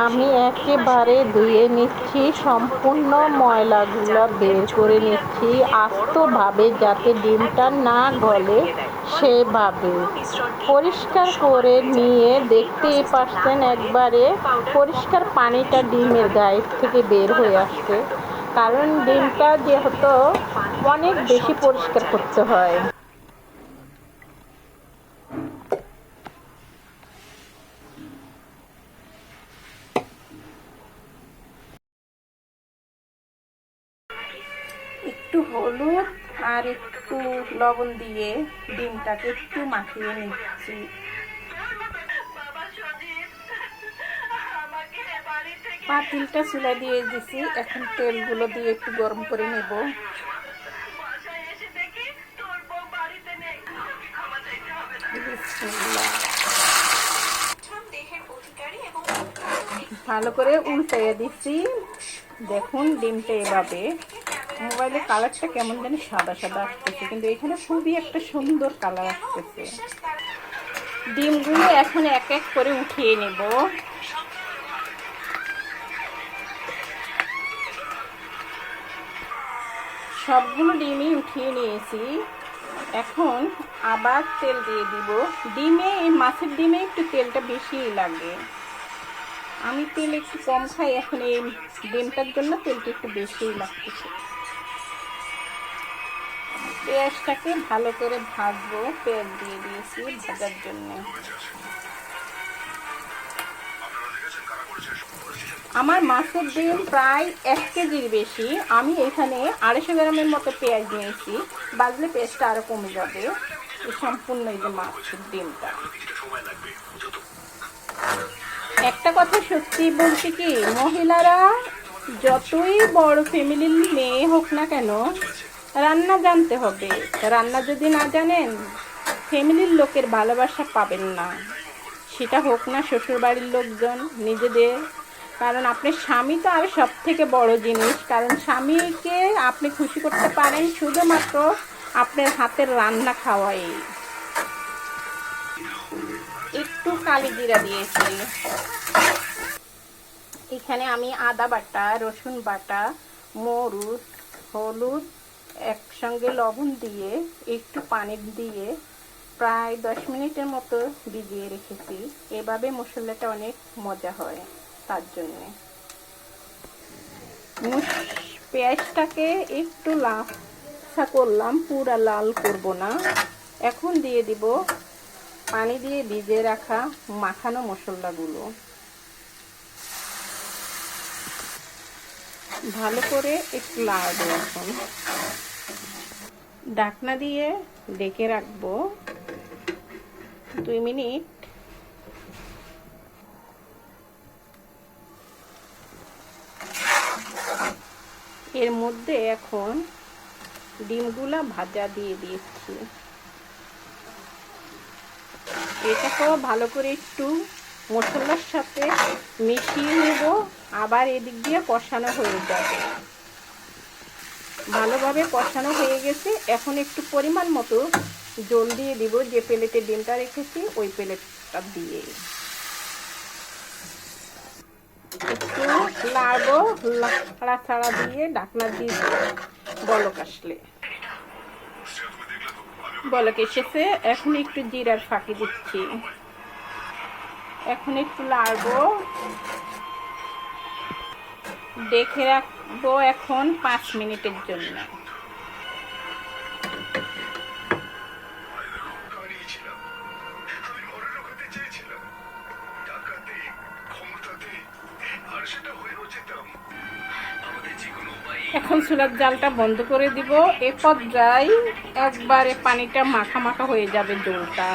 আমি একেবারে ধুয়ে নিচ্ছি, সম্পূর্ণ ময়লাগুলো বের করে নিচ্ছি আস্তভাবে, যাতে ডিমটা না গলে সেভাবে পরিষ্কার করে নিয়ে দেখতেই পাচ্ছেন একবারে পরিষ্কার পানিটা ডিমের গায়ে থেকে বের হয়ে আসছে, কারণ ডিমটা যেহেতু অনেক বেশি পরিষ্কার করতে হয়। একটু হলুদ আর একটু লবণ দিয়ে ডিমটাকে একটু মাখিয়ে নিচ্ছি। পাতিলটা চুলা দিয়ে দিছি, এখন তেলগুলো দিয়ে একটু গরম করে নেব। ভালো করে উল্টে দিচ্ছি। দেখুন ডিমটা এভাবে, মোবাইলে কালারটা কেমন জানি সাদা সাদা আসতেছে, কিন্তু এখানে খুবই একটা সুন্দর কালার আসতেছে। ডিমগুলো এখন এক এক করে উঠিয়ে নেব। সবগুলো ডিমই উঠিয়ে নিয়েছি। এখন আবার তেল দিয়ে দিব। ডিমে, এই মাছের ডিমে একটু তেলটা বেশি লাগে, আমি তেল একটু কম খাই, এখন এই ডিমটার জন্য তেলটা একটু বেশিই লাগতেছে। পেঁয়াজটাকে ভালো করে ভাজবো, পেঁয়াজ দিয়ে দিয়েছি ভাজার জন্য। আমার মাছের ডিম প্রায় 1 কেজির বেশি, আমি এখানে 250 গ্রামের মতো পেঁয়াজ নিয়েছি, বাজলে পেঁয়াজটা আরও কমে যাবে। সম্পূর্ণ এই যে মাছের ডিমটা। একটা কথা সত্যি বলছি কি, মহিলারা যতই বড় ফ্যামিলির মেয়ে হোক না কেন, রান্না জানতে হবে। রান্না যদি না জানেন, ফ্যামিলির লোকের ভালোবাসা পাবেন না। সেটা হোক না শ্বশুরবাড়ির লোকজন, নিজেদের। কারণ আপনার স্বামী তো আরও সব থেকে বড় জিনিস, কারণ স্বামীকে আপনি খুশি করতে পারেন শুধুমাত্র আপনার হাতের রান্না খাওয়াই। একটু কালি জিরা দিয়েছি। এখানে আমি আদা বাটা, রসুন বাটা, মরিচ, হলুদ একসঙ্গে লবণ দিয়ে একটু পানি দিয়ে প্রায় 10 মিনিটের মতো ভিজিয়ে রেখেছি। এভাবে মশলাটা অনেক মজা হয়, তার জন্যে। পেঁয়াজটাকে একটু লালচা করলাম, পুরা লাল করব না। এখন দিয়ে দিব পানি দিয়ে ভিজিয়ে রাখা মাখানো মশলাগুলো। ভালো করে একটু নাড়বো। এখন ঢাকনা দিয়ে ঢেকে রাখবো 2 মিনিট। এর মধ্যে এখন ডিমগুলা ভাজা দিয়ে দিচ্ছি। এটাকেও ভালো করে একটু মশলার সাথে মিশিয়ে নেব, আবার এদিক দিয়ে কষানো হয়ে যাবে। ভালোভাবে কষানো হয়ে গেছে। এখন একটু পরিমাণ মতো জল দিয়ে দিব, যে প্লেটে ডিমটা রেখেছি ওই প্লেটটা দিয়ে একটু নাড়বো, নাড়াচাড়া দিয়ে ঢাকনা দিয়ে বলক আসলে। বলক এসেছে, এখন একটু জিরার ফাঁকি দিচ্ছি। এখন একটু নাড়বো, দেখে রাখবো এখন 5 মিনিটের জন্য। এখন চুলার জালটা বন্ধ করে দিব। এ পর্যায়ে একবারে পানিটা মাখা মাখা হয়ে যাবে ঝোলটা।